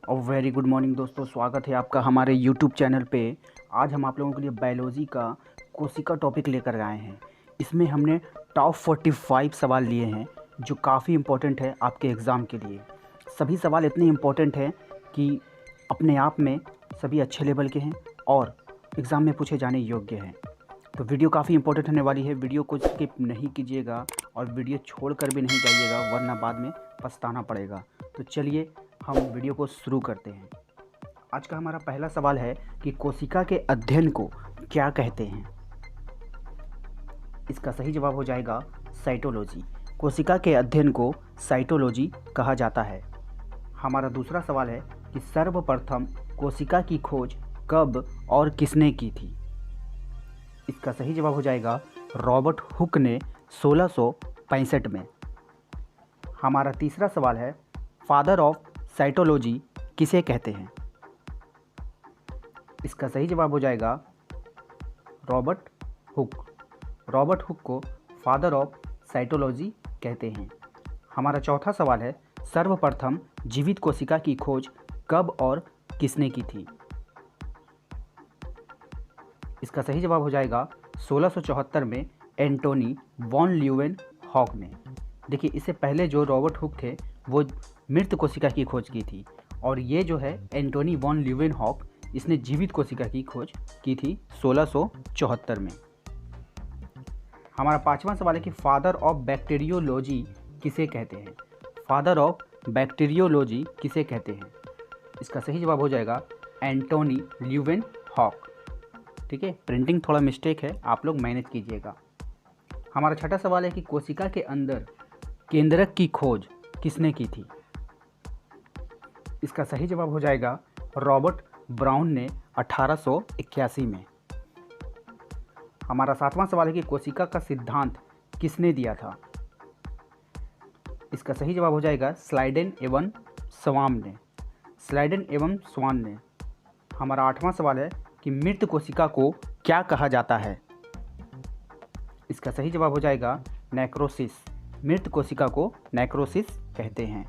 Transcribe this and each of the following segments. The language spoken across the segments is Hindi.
और वेरी गुड मॉर्निंग दोस्तों, स्वागत है आपका हमारे यूट्यूब चैनल पे। आज हम आप लोगों के लिए बायोलॉजी का कोशिका टॉपिक लेकर आए हैं। इसमें हमने टॉप 45 सवाल लिए हैं जो काफ़ी इम्पोर्टेंट है आपके एग्ज़ाम के लिए। सभी सवाल इतने इम्पोर्टेंट हैं कि अपने आप में सभी अच्छे लेवल के हैं और एग्ज़ाम में पूछे जाने योग्य हैं। तो वीडियो काफ़ी इंपॉर्टेंट होने वाली है। वीडियो को स्किप नहीं कीजिएगा और वीडियो छोड़कर भी नहीं जाइएगा, वरना बाद में पछताना पड़ेगा। तो चलिए हम वीडियो को शुरू करते हैं। आज का हमारा पहला सवाल है कि कोशिका के अध्ययन को क्या कहते हैं। इसका सही जवाब हो जाएगा साइटोलॉजी। कोशिका के अध्ययन को साइटोलॉजी कहा जाता है। हमारा दूसरा सवाल है कि सर्वप्रथम कोशिका की खोज कब और किसने की थी। इसका सही जवाब हो जाएगा रॉबर्ट हुक ने 1665 में। हमारा तीसरा सवाल है फादर ऑफ साइटोलॉजी किसे कहते हैं। इसका सही जवाब हो जाएगा रॉबर्ट हुक। रॉबर्ट हुक को फादर ऑफ साइटोलॉजी कहते हैं। हमारा चौथा सवाल है सर्वप्रथम जीवित कोशिका की खोज कब और किसने की थी। इसका सही जवाब हो जाएगा 1674 में एंटोनी वॉन ल्यूवेनहॉक ने। देखिए, इससे पहले जो रॉबर्ट हुक थे वो मृत कोशिका की खोज की थी, और ये जो है एंटोनी वॉन ल्यूवेनहॉक, इसने जीवित कोशिका की खोज की थी 1674 में। हमारा पांचवा सवाल है कि फादर ऑफ बैक्टीरियोलॉजी किसे कहते हैं। फादर ऑफ बैक्टीरियोलॉजी किसे कहते हैं। इसका सही जवाब हो जाएगा एंटोनी ल्यूवेनहॉक। ठीक है, प्रिंटिंग थोड़ा मिस्टेक है, आप लोग मैनेज कीजिएगा। हमारा छठा सवाल है कि कोशिका के अंदर केंद्रक की खोज किसने की थी। इसका सही जवाब हो जाएगा रॉबर्ट ब्राउन ने 1881 में। हमारा सातवां सवाल है कि कोशिका का सिद्धांत किसने दिया था। इसका सही जवाब हो जाएगा स्लाइडेन एवं स्वाम ने। स्लाइडेन एवं स्वान ने। हमारा आठवां सवाल है कि मृत कोशिका को क्या कहा जाता है। इसका सही जवाब हो जाएगा नेक्रोसिस। मृत कोशिका को नेक्रोसिस कहते हैं।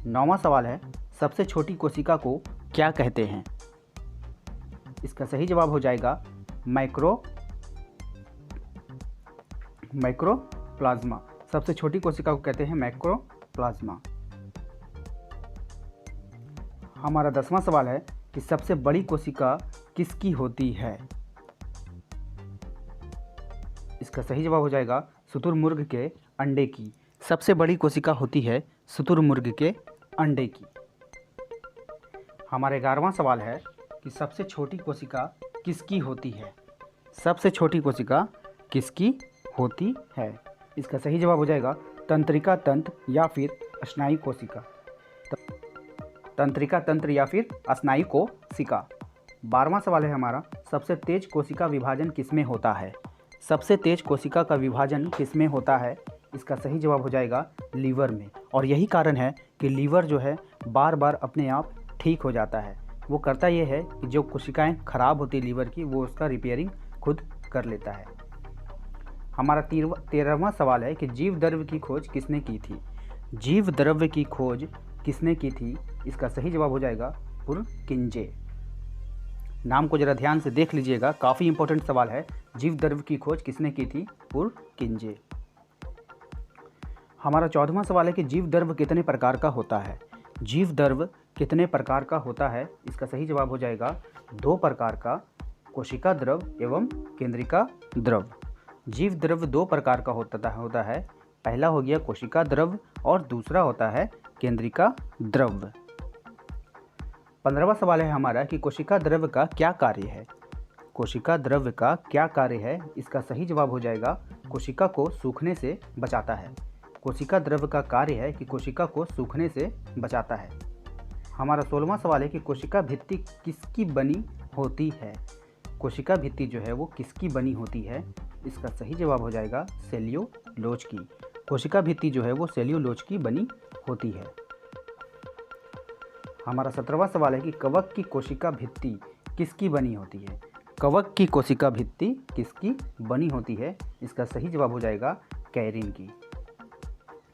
नौवां सवाल है सबसे छोटी कोशिका को क्या कहते हैं। इसका सही जवाब हो जाएगा माइक्रोप्लाज्मा। सबसे छोटी कोशिका को कहते हैं माइक्रोप्लाज्मा। हमारा 10वां सवाल है कि सबसे बड़ी कोशिका किसकी होती है। इसका सही जवाब हो जाएगा शुतुरमुर्ग के अंडे की। सबसे बड़ी कोशिका होती है शुतुरमुर्ग के अंडे की। हमारा 11वां सवाल है कि सबसे छोटी कोशिका किसकी होती है। सबसे छोटी कोशिका किसकी होती है। इसका सही जवाब हो जाएगा तंत्रिका तंत्र या फिर स्नायु कोशिका। तंत्रिका तंत्र या फिर स्नायु कोशिका। 12वां सवाल है हमारा सबसे तेज कोशिका विभाजन किसमें होता है। सबसे तेज कोशिका का विभाजन किसमें होता है। इसका सही जवाब हो जाएगा लीवर में। और यही कारण है कि लीवर जो है बार बार अपने आप ठीक हो जाता है। वो करता ये है कि जो कोशिकाएं खराब होती है लीवर की, वो उसका रिपेयरिंग खुद कर लेता है। हमारा 13वां सवाल है कि जीव द्रव्य की खोज किसने की थी। जीव द्रव्य की खोज किसने की थी। इसका सही जवाब हो जाएगा पुरकिंजे। नाम को जरा ध्यान से देख लीजिएगा, काफ़ी इंपॉर्टेंट सवाल है। जीव द्रव्य की खोज किसने की थी। पुरकिंजे। हमारा 14वां सवाल है कि जीव द्रव्य कितने प्रकार का होता है। जीव द्रव्य कितने प्रकार का होता है। इसका सही जवाब हो जाएगा 2 प्रकार का, कोशिका द्रव एवं केंद्रिका द्रव। जीव द्रव्य 2 प्रकार का होता है। पहला हो गया कोशिका द्रव और दूसरा होता है केंद्रिका द्रव। 15वां सवाल है हमारा कि कोशिका द्रव्य का क्या कार्य है। कोशिका द्रव्य का क्या कार्य है। इसका सही जवाब हो जाएगा कोशिका को सूखने से बचाता है। कोशिका द्रव्य का कार्य है कि कोशिका को सूखने से बचाता है। हमारा 16वां सवाल है कि कोशिका भित्ति किसकी बनी होती है। कोशिका भित्ति जो है वो किसकी बनी होती है। इसका सही जवाब हो जाएगा सेल्यूलोज की। कोशिका भित्ति जो है वो सेल्यूलोज की बनी होती है। हमारा 17वां सवाल है कि कवक की कोशिका भित्ति किसकी बनी होती है। कवक की कोशिका भित्ति किसकी बनी होती है। इसका सही जवाब हो जाएगा कैरिन की।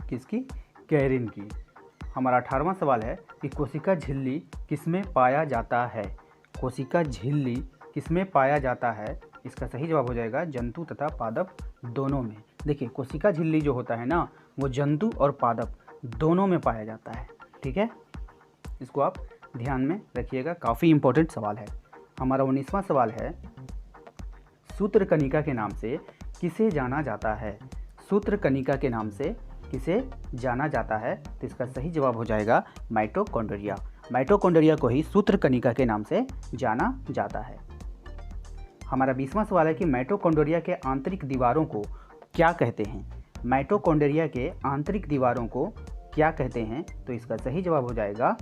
किसकी। कैरिन की। हमारा 18वां सवाल है कि कोशिका झिल्ली किसमें पाया जाता है। कोशिका झिल्ली किसमें पाया जाता है, इसका सही जवाब हो जाएगा जंतु तथा पादप दोनों में। देखिए कोशिका झिल्ली जो होता है ना, वो जंतु और पादप दोनों में पाया जाता है। ठीक है, इसको आप ध्यान में रखिएगा, काफ़ी इंपॉर्टेंट सवाल है। हमारा 19वां सवाल है, सूत्रकनिका के नाम से किसे जाना जाता है। सूत्रकनिका के नाम से किसे जाना जाता है, तो इसका सही जवाब हो जाएगा माइटोकॉन्ड्रिया। माइटोकॉन्ड्रिया को ही सूत्रकनिका के नाम से जाना जाता है। हमारा 20वां सवाल है कि माइटोकॉन्ड्रिया के आंतरिक दीवारों को क्या कहते हैं। माइटोकॉन्ड्रिया के आंतरिक दीवारों को क्या कहते हैं, तो इसका सही जवाब हो जाएगा,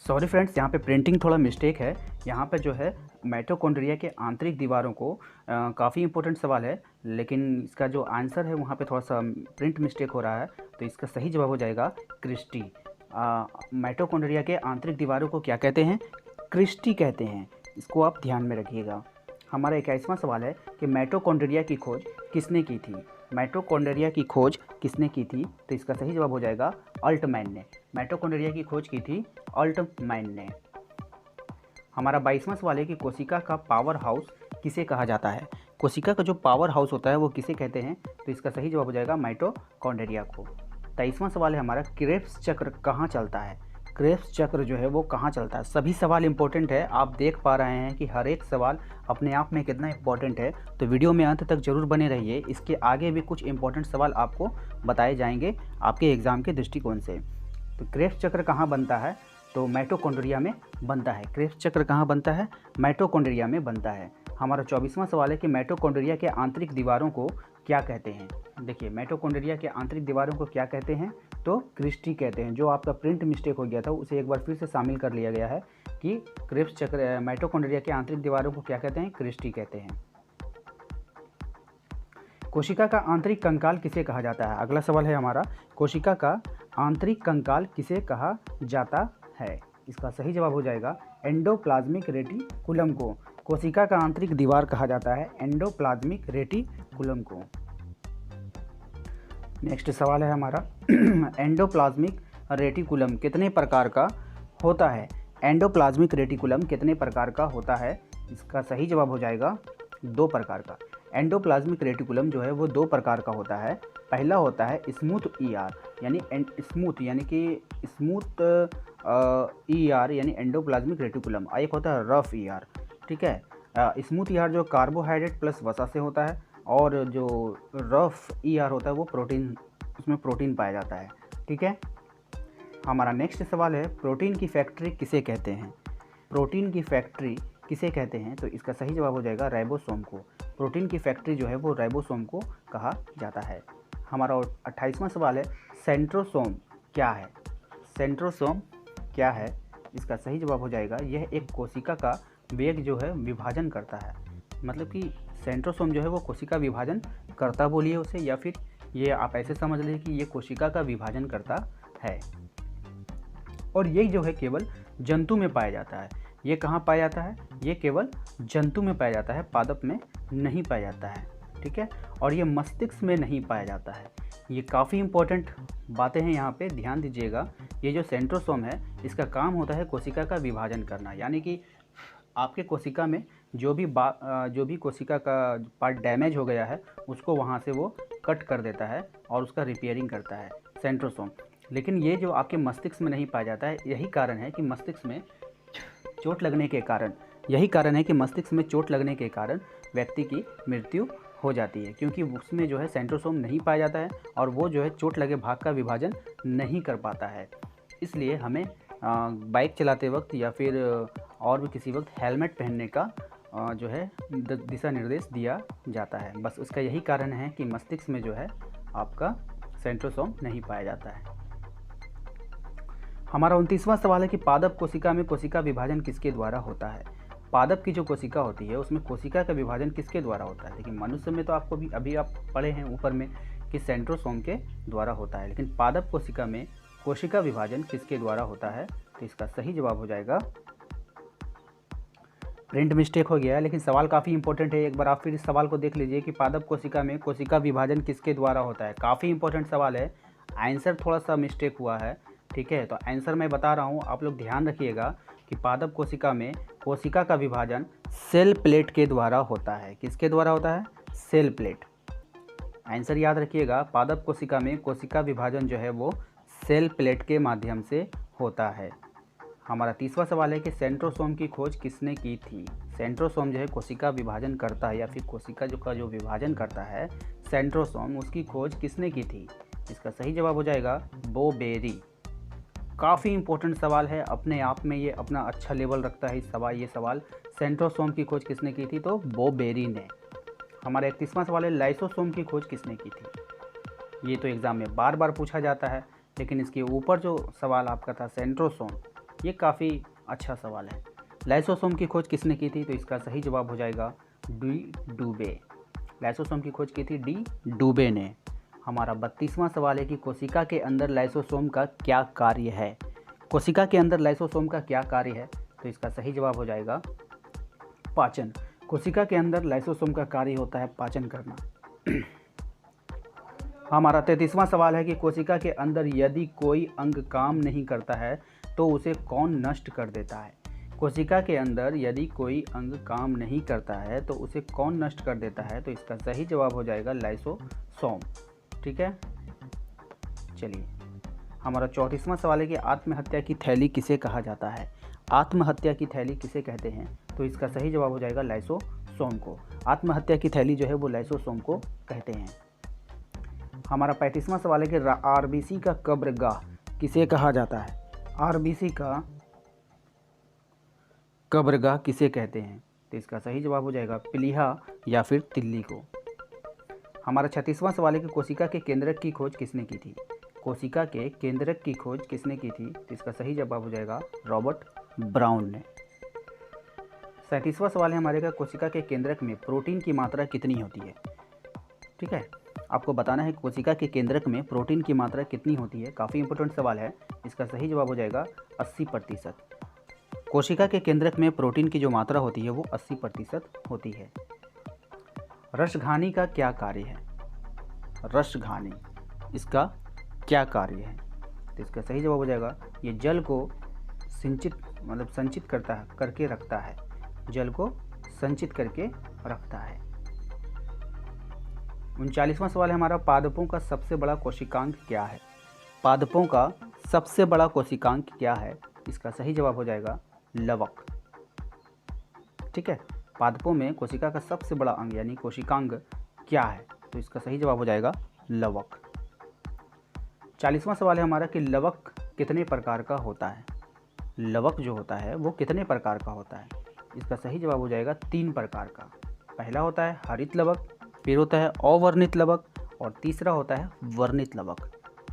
सॉरी फ्रेंड्स, यहाँ पे प्रिंटिंग थोड़ा मिस्टेक है। यहाँ पे जो है माइटोकॉन्ड्रिया के आंतरिक दीवारों को काफ़ी इंपॉर्टेंट सवाल है, लेकिन इसका जो आंसर है वहाँ पे थोड़ा सा प्रिंट मिस्टेक हो रहा है, तो इसका सही जवाब हो जाएगा क्रिस्टी। माइटोकॉन्ड्रिया के आंतरिक दीवारों को क्या कहते हैं, क्रिस्टी कहते हैं। इसको आप ध्यान में रखिएगा। हमारा 21वां सवाल है कि माइटोकॉन्ड्रिया की खोज किसने की थी। माइटोकॉन्ड्रिया की खोज किसने की थी, तो इसका सही जवाब हो जाएगा अल्टमैन ने। माइटोकॉन्ड्रिया की खोज की थी अल्टमैन ने। हमारा 22वां सवाल है कि कोशिका का पावर हाउस किसे कहा जाता है। कोशिका का जो पावर हाउस होता है वो किसे कहते हैं, तो इसका सही जवाब हो जाएगा माइटोकॉन्ड्रिया को। 23वां सवाल है हमारा, क्रेब्स चक्र कहाँ चलता है। क्रेब्स चक्र जो है वो कहाँ चलता है। सभी सवाल इंपॉर्टेंट है, आप देख पा रहे हैं कि हर एक सवाल अपने आप में कितना इंपॉर्टेंट है, तो वीडियो में अंत तक जरूर बने रहिए। इसके आगे भी कुछ इंपॉर्टेंट सवाल आपको बताए जाएंगे आपके एग्ज़ाम के दृष्टिकोण से। तो क्रेब्स चक्र कहाँ बनता है, तो माइटोकॉन्ड्रिया में बनता है। क्रेब्स चक्र कहाँ बनता है, माइटोकॉन्ड्रिया में बनता है। हमारा 24वां सवाल है कि माइटोकॉन्ड्रिया के आंतरिक दीवारों को क्या कहते हैं। देखिए माइटोकॉन्ड्रिया के आंतरिक दीवारों को क्या कहते हैं, तो क्रिस्टी कहते हैं। जो आपका प्रिंट मिस्टेक हो गया था उसे एक बार फिर से शामिल कर लिया गया है कि क्रेब्स चक्र माइटोकॉन्ड्रिया के आंतरिक दीवारों को क्या कहते हैं, क्रिस्टी कहते हैं। कोशिका का आंतरिक कंकाल किसे कहा जाता है। अगला सवाल है हमारा, कोशिका का आंतरिक कंकाल किसे कहा जाता है। इसका सही जवाब हो जाएगा एंडोप्लाज्मिक रेटिकुलम को। कोशिका का आंतरिक दीवार कहा जाता है एंडोप्लाज्मिक रेटिकुलम को। नेक्स्ट सवाल है हमारा, एंडोप्लाज्मिक रेटिकुलम कितने प्रकार का होता है। एंडोप्लाज्मिक रेटिकुलम कितने प्रकार का होता है, इसका सही जवाब हो जाएगा 2 प्रकार का। एंडोप्लाज्मिक रेटिकुलम जो है वो 2 प्रकार का होता है। पहला होता है स्मूथ ईआर, यानी स्मूथ यानी कि स्मूथ ईआर यानी एंडोप्लाज्मिक रेटिकुलम। एक होता है रफ ईआर। ठीक है, स्मूथ ईआर जो कार्बोहाइड्रेट प्लस वसा से होता है, और जो रफ ईआर होता है वो प्रोटीन, उसमें प्रोटीन पाया जाता है। ठीक है, हमारा नेक्स्ट सवाल है, प्रोटीन की फैक्ट्री किसे कहते हैं। प्रोटीन की फैक्ट्री किसे कहते हैं, तो इसका सही जवाब हो जाएगा राइबोसोम को। प्रोटीन की फैक्ट्री जो है वो राइबोसोम को कहा जाता है। हमारा 28वां सवाल है, सेंट्रोसोम क्या है। सेंट्रोसोम क्या है, इसका सही जवाब हो जाएगा, यह एक कोशिका का वेग जो है विभाजन करता है। मतलब कि सेंट्रोसोम जो है वो कोशिका विभाजन करता बोलिए उसे, या फिर ये आप ऐसे समझ लीजिए कि ये कोशिका का विभाजन करता है। और ये जो है केवल जंतु में पाया जाता है। ये कहाँ पाया जाता है, ये केवल जंतु में पाया जाता है, पादप में नहीं पाया जाता है। ठीक है, और ये मस्तिष्क में नहीं पाया जाता है। ये काफ़ी इंपॉर्टेंट बातें हैं, यहाँ पे ध्यान दीजिएगा। ये जो सेंट्रोसोम है इसका काम होता है कोशिका का विभाजन करना, यानी कि आपके कोशिका में जो भी कोशिका का पार्ट डैमेज हो गया है उसको वहाँ से वो कट कर देता है और उसका रिपेयरिंग करता है सेंट्रोसोम। लेकिन ये जो आपके मस्तिष्क में नहीं पाया जाता है, यही कारण है कि मस्तिष्क में चोट लगने के कारण व्यक्ति की मृत्यु हो जाती है, क्योंकि उसमें जो है सेंट्रोसोम नहीं पाया जाता है और वो जो है चोट लगे भाग का विभाजन नहीं कर पाता है। इसलिए हमें बाइक चलाते वक्त या फिर और भी किसी वक्त हेलमेट पहनने का जो है दिशा निर्देश दिया जाता है। बस उसका यही कारण है कि मस्तिष्क में जो है आपका सेंट्रोसोम नहीं पाया जाता है। हमारा 29वां सवाल है कि पादप कोशिका में कोशिका विभाजन किसके द्वारा होता है। पादप की जो कोशिका होती है उसमें कोशिका का विभाजन किसके द्वारा होता है। लेकिन मनुष्य में तो आपको भी अभी आप पढ़े हैं ऊपर में कि सेंट्रोसोम के द्वारा होता है, लेकिन पादप कोशिका में कोशिका विभाजन किसके द्वारा होता है, तो इसका सही जवाब हो जाएगा प्रिंट मिस्टेक हो गया है, लेकिन सवाल काफ़ी इंपॉर्टेंट है। एक बार आप फिर इस सवाल को देख लीजिए कि पादप कोशिका में कोशिका विभाजन किसके द्वारा होता है। काफ़ी इंपॉर्टेंट सवाल है, आंसर थोड़ा सा मिस्टेक हुआ है, ठीक है। तो आंसर मैं बता रहा हूँ, आप लोग ध्यान रखिएगा कि पादप कोशिका में कोशिका का विभाजन सेल प्लेट के द्वारा होता है। किसके द्वारा होता है? Cell plate. आंसर याद रखिएगा, पादप कोशिका में कोशिका विभाजन जो है वो सेल प्लेट के माध्यम से होता है। हमारा तीसरा सवाल है कि सेंट्रोसोम की खोज किसने की थी। सेंट्रोसोम जो है कोशिका विभाजन करता है, या फिर कोशिका जो विभाजन करता है सेंट्रोसोम, उसकी खोज किसने की थी। इसका सही जवाब हो जाएगा बोबेरी। काफ़ी इंपॉर्टेंट सवाल है, अपने आप में ये अपना अच्छा लेवल रखता है ये सवाल। सेंट्रोसोम की खोज किसने की थी, तो बोबेरी ने। हमारा 31वां सवाल है लाइसोसोम की खोज किसने की थी। ये तो एग्ज़ाम में बार बार पूछा जाता है, लेकिन इसके ऊपर जो सवाल आपका था सेंट्रोसोम, ये काफ़ी अच्छा सवाल है। लाइसोसोम की खोज किसने की थी, तो इसका सही जवाब हो जाएगा डी डूबे। लाइसोसोम की खोज की थी डी डूबे ने। हमारा 32वां सवाल है कि कोशिका के अंदर लाइसोसोम का क्या कार्य है। कोशिका के अंदर लाइसोसोम का क्या कार्य है, तो इसका सही जवाब हो जाएगा पाचन। कोशिका के अंदर लाइसोसोम का कार्य होता है पाचन करना। हमारा 33वां सवाल है कि कोशिका के अंदर यदि कोई अंग काम नहीं करता है तो उसे कौन नष्ट कर देता है। कोशिका के अंदर यदि कोई अंग काम नहीं करता है तो उसे कौन नष्ट कर देता है, तो इसका सही जवाब हो जाएगा लाइसोसोम, ठीक है। चलिए, हमारा 34वां सवाल है कि आत्महत्या की थैली किसे कहा जाता है। आत्महत्या की थैली किसे कहते हैं, तो इसका सही जवाब हो जाएगा लाइसोसोम को। आत्महत्या की थैली जो है वो लाइसोसोम को कहते हैं। हमारा 35वां सवाल है कि आरबीसी का कब्रगाह किसे कहा जाता है। आरबीसी का कब्रगाह किसे कहते हैं, तो इसका सही जवाब हो जाएगा प्लीहा या फिर तिल्ली को। हमारा 36वां सवाल है कि कोशिका के केंद्रक की खोज किसने की थी। कोशिका के केंद्रक की खोज किसने की थी, तो इसका सही जवाब हो जाएगा रॉबर्ट ब्राउन ने। 37वां सवाल है हमारे का कोशिका के केंद्रक में प्रोटीन की मात्रा कितनी होती है। ठीक है, आपको बताना है कोशिका के केंद्रक में प्रोटीन की मात्रा कितनी होती है। काफ़ी इंपॉर्टेंट सवाल है, इसका सही जवाब हो जाएगा 80%। कोशिका के केंद्रक में प्रोटीन की जो मात्रा होती है वो 80% होती है। रसघानी का क्या कार्य है। रसघानी, इसका क्या कार्य है, तो इसका सही जवाब हो जाएगा ये जल को संचित करके रखता है। जल को संचित करके रखता है। 39वां सवाल है हमारा पादपों का सबसे बड़ा कोशिकांग क्या है। पादपों का सबसे बड़ा कोशिकांग क्या है, इसका सही जवाब हो जाएगा लवक। ठीक है, पादपों में कोशिका का सबसे बड़ा अंग यानी कोशिकांग क्या है, तो इसका सही जवाब हो जाएगा लवक। 40वां सवाल है हमारा कि लवक कितने प्रकार का होता है। लवक जो होता है वो कितने प्रकार का होता है, इसका सही जवाब हो जाएगा 3 प्रकार का। पहला होता है हरित लवक, फिर होता है अवर्णित लवक और तीसरा होता है वर्णित लवक।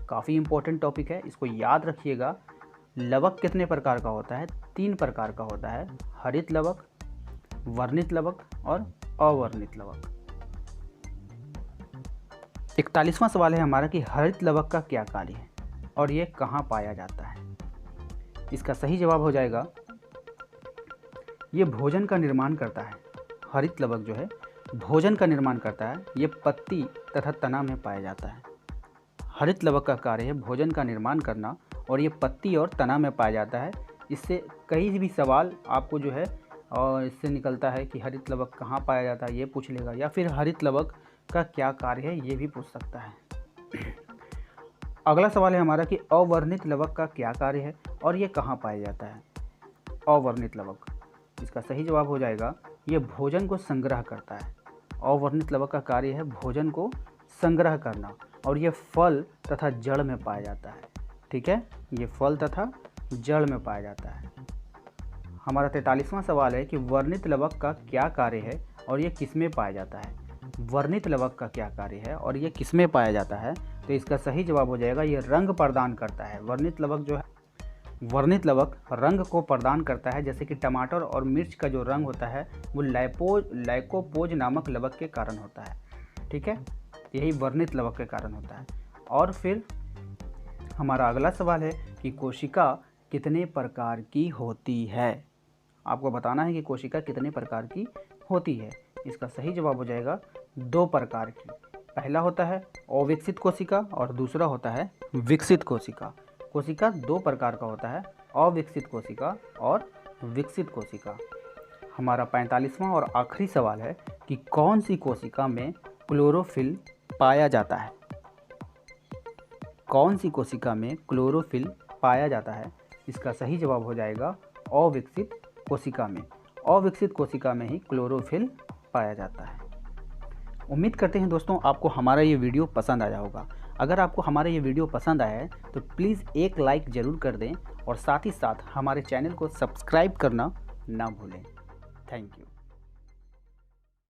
काफ़ी इंपॉर्टेंट टॉपिक है, इसको याद रखिएगा। लवक कितने प्रकार का होता है, 3 प्रकार का होता है, हरित लवक, वर्णित लवक और अवर्णित लवक। 41वां सवाल है हमारा कि हरित लवक का क्या कार्य है और ये कहाँ पाया जाता है। इसका सही जवाब हो जाएगा ये भोजन का निर्माण करता है। हरित लवक जो है भोजन का निर्माण करता है, ये पत्ती तथा तना में पाया जाता है। हरित लवक का कार्य है भोजन का निर्माण करना और ये पत्ती और तना में पाया जाता है। इससे कई भी सवाल आपको जो है और इससे निकलता है कि हरित लवक कहाँ पाया जाता है ये पूछ लेगा, या फिर हरित लवक का क्या कार्य है ये भी पूछ सकता है। अगला सवाल है हमारा कि अवर्णित लवक का क्या कार्य है और ये कहाँ पाया जाता है। अवर्णित लवक, इसका सही जवाब हो जाएगा ये भोजन को संग्रह करता है। अवर्णित लवक का कार्य है भोजन को संग्रह करना और ये फल तथा जड़ में पाया जाता है। ठीक है, ये फल तथा जड़ में पाया जाता है। हमारा 43वां सवाल है कि वर्णित लवक का क्या कार्य है और ये किसमें पाया जाता है। वर्णित लवक का क्या कार्य है और ये किसमें पाया जाता है, तो इसका सही जवाब हो जाएगा ये रंग प्रदान करता है। वर्णित लवक जो है, वर्णित लवक रंग को प्रदान करता है। जैसे कि टमाटर और मिर्च का जो रंग होता है वो लाइकोपोज नामक लवक के कारण होता है। ठीक है, यही वर्णित लवक के कारण होता है। और फिर हमारा अगला सवाल है कि कोशिका कितने प्रकार की होती है। आपको बताना है कि कोशिका कितने प्रकार की होती है। इसका सही जवाब हो जाएगा 2 प्रकार की। पहला होता है अविकसित कोशिका और दूसरा होता है विकसित कोशिका। कोशिका 2 प्रकार का होता है, अविकसित कोशिका और विकसित कोशिका। हमारा 45वां और आखिरी सवाल है कि कौन सी कोशिका में क्लोरोफिल पाया जाता है। कौन सी कोशिका में क्लोरोफिल पाया जाता है? इसका सही जवाब हो जाएगा अविकसित कोशिका में। अविकसित कोशिका में ही क्लोरोफिल पाया जाता है। उम्मीद करते हैं दोस्तों आपको हमारा ये वीडियो पसंद आया होगा। अगर आपको हमारा ये वीडियो पसंद आया है तो प्लीज़ एक लाइक ज़रूर कर दें और साथ ही साथ हमारे चैनल को सब्सक्राइब करना ना भूलें। Thank you.